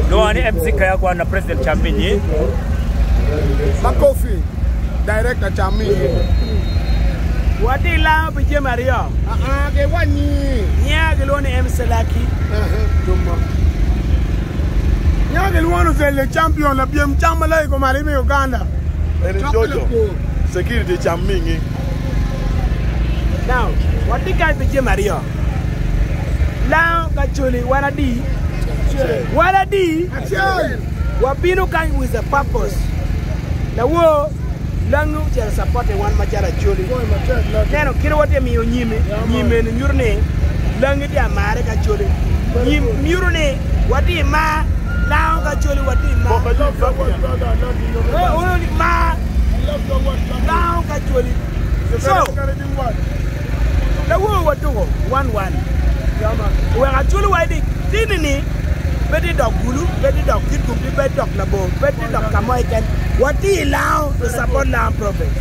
No any MC kaya kwa na President Chaminyi. Makofi, Director Chaminyi. Wati la bije Mario. Ke wani. Nya gelone MC Laki. Duma. Nya gelone c'est le champion la bien chamala ko mari me Uganda. Jojo. Security Chaminyi. Now, what the guy bije Mario? Now Acholi wanadi. Wanadi. Wabino kan with a purpose. The war langu jara support one machara Acholi. Neno kiro wate mi onyime nyime nyurne langu dia mare ka Acholi. Nyurne wati ma langu Acholi wati ma. Only ma langu Acholi. So the war what do 1-1. We Acholi wadi tinini bedi dog gulu bedi dog kitu bedi dog labo bedi dog kamoiken. What he allow to support land province,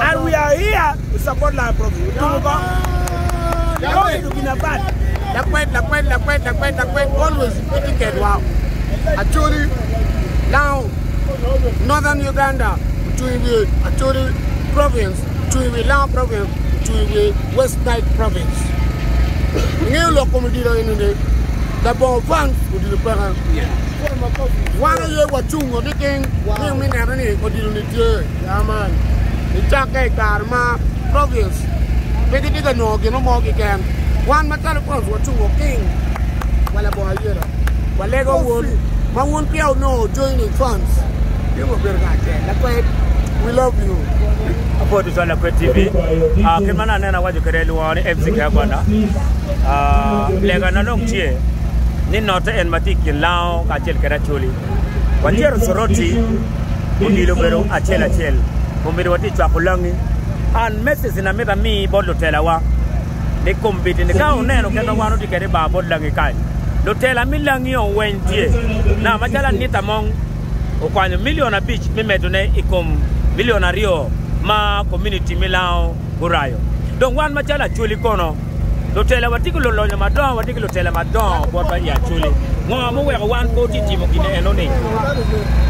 and we are here to support land province. Always get wow. Actually, now northern Uganda to the Acholi province, to the land province, to the West Nile province. New locomotive in the bon fans would be the parents. One year what you were thinking, you mean any for the unity, man. The Chaka Karma province. Maybe they don't know, you know, more again. One matter was what you were king. Well, a boy, you know. Well, Lego would, but won't be out no joining funds. You will be right there. That's why we love you. Hapo tuzola kwa TV. Kimana nena waju kerelu wani FC kaya bwana. Lega na long chie. Ni nota en matiki lao Achel Acholi. Wajero soroti undilo bero Achel. Kumbiri wati chwa kulangi. And message na meba mi bodo tela wa. Ni kumbiti ni kao neno kena wano tikere ba bodo langi kai. Lo tela mi langi on wentie. Na machala nita mong ukwanyo miliona beach mimetune ikum miliona rio ma community milao burayo. Donc wan machala Acholi kono. Lotela watiki lo lonya madon watiki lotela madon bota ya Acholi ngo mo we wan ko titi mo kine enone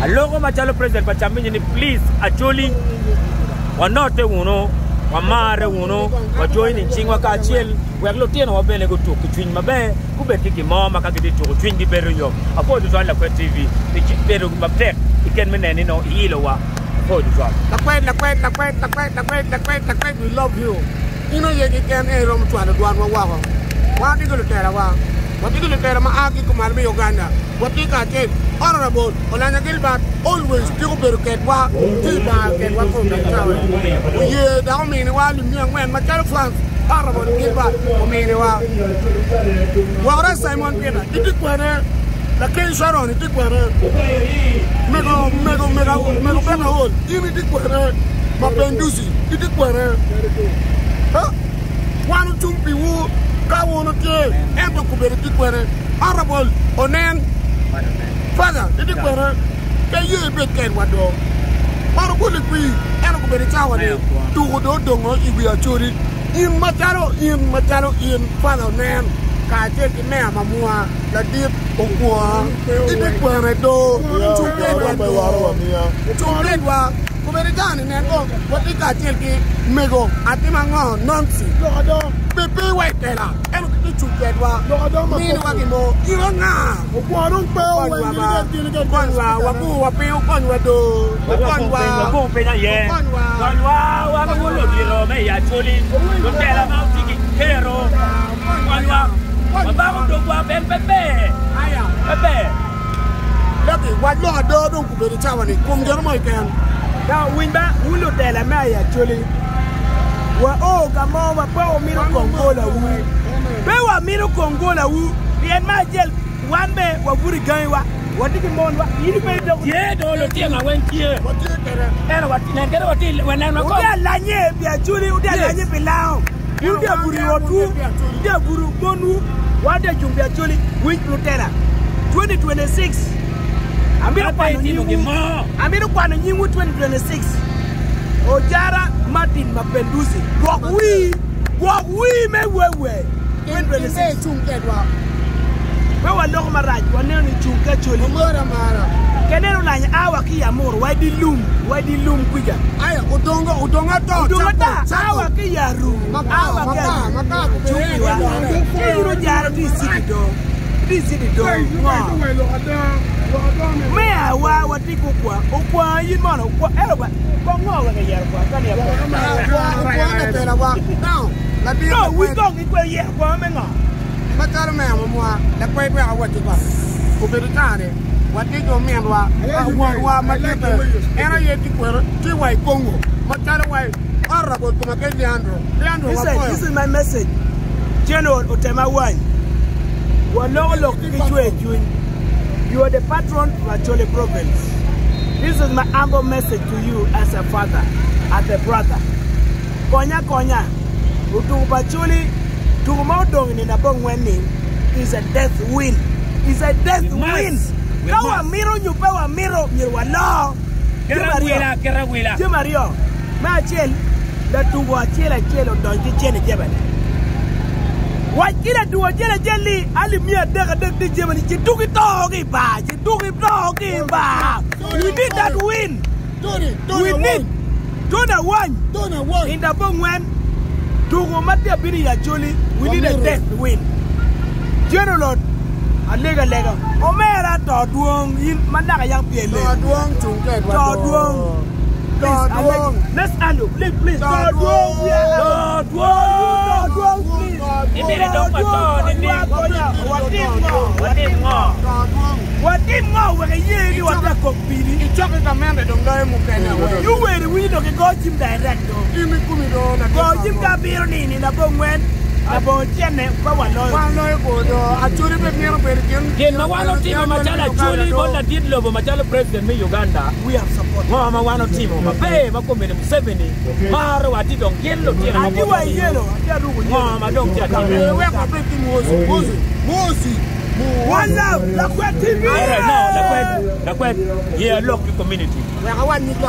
aloko machalo president pa Chaminyi ni please Acholi wanote uno wamare uno wa join chingwa ka Achel we lo tieno wa bene go to kitwin mabe ku betiki mama ka gidi to twin di bero yo apo du la kwa TV ni bero mabtek iken menene no hilo wa apo du la kwet we love you. You know you can air on to the one wow. What you going to tell her? What you going to tell my Aki Kumarmi Uganda? What you got it? Honorable Olana Gilbert always do better get what get what from the tower. Yeah, that mean while you young man, my telephone, Honorable Gilbert, what Simon Peter, it took one. The King Sharon, it took one. Mega, even took one. Mapenduzi, it took one. One two people go on a day and to be Honorable Ocan Father, did you better? Can you a bit get what dog? Honorable Queen and to be the tower to Toodwong if we are children in Mataro, in Father Nan. I take the name of Mamma, the deep Okwonga, it is where I do American and what they got Mego, Atimango, Nancy, Pepe White Tella, and to get one, Meanwhile, you are now. One now, win back, who look at the May actually. Well, oh, come on, power Miro Congola. Where were Miro Congola? The end my jail one day were good going. What did you want? You made the all the thing I went here. What did and what when I'm not Lanye, be actually, you did belong. You did Buru, you did Buru Bonu. What did you be actually win Lutera 2026? I'm going to 2026. Ojara Martin Mapenduzi. Walk we, me way. 2026. we wa lo ma raj wa ne ni chunga choli Mora mara. kenero la awa ki amor wa di lum kuja Aya udonga to. Dungata awa ki yaru awa Maka. chungi wa iro jara di sidi do me awa wa ti ko kwa yin mo no kwa ewa ko ngo wa ga yar kwa kan ya no we don't go yer kwa me ngo Matara me amwa la kwe pe awati ba. Ko be tare. Wati do me wa matete. Era ye ti kwero ti wa Congo. Matara wa arabo ko makendi andro. This is my message. General Otema One. You are the patron of Acholi province. This is my humble message to you as a father, as a brother. Konya, Utubacholi, Tugumodong in a bong winning is a death win. It's a death win. Kawa miro, you power miro, you are law. Mario, my child, that to watch a child of Don Kitchen Jebel. What did I do a jelly? Ali mere the Germany. You took it all, ba. You took it all, ba. We need that win. We need Dona one in the bong when to go Matia Bini Acholi. We need a death win. General, a lega. Omera Toodwong in Manaka Young Piele. Toodwong. Let's handle, please. Toodwong, please. What we're here, you are not competing. You talk about man that don't know him. You were the window to go Jim direct. Go Jim Gabirni in a bone when about Janet, one President Uganda. We have support. Mama, one of team, pay, Makomim 70. Maro, I did on yellow. Mama, don't get one love, the question. Yeah, local community. I want you to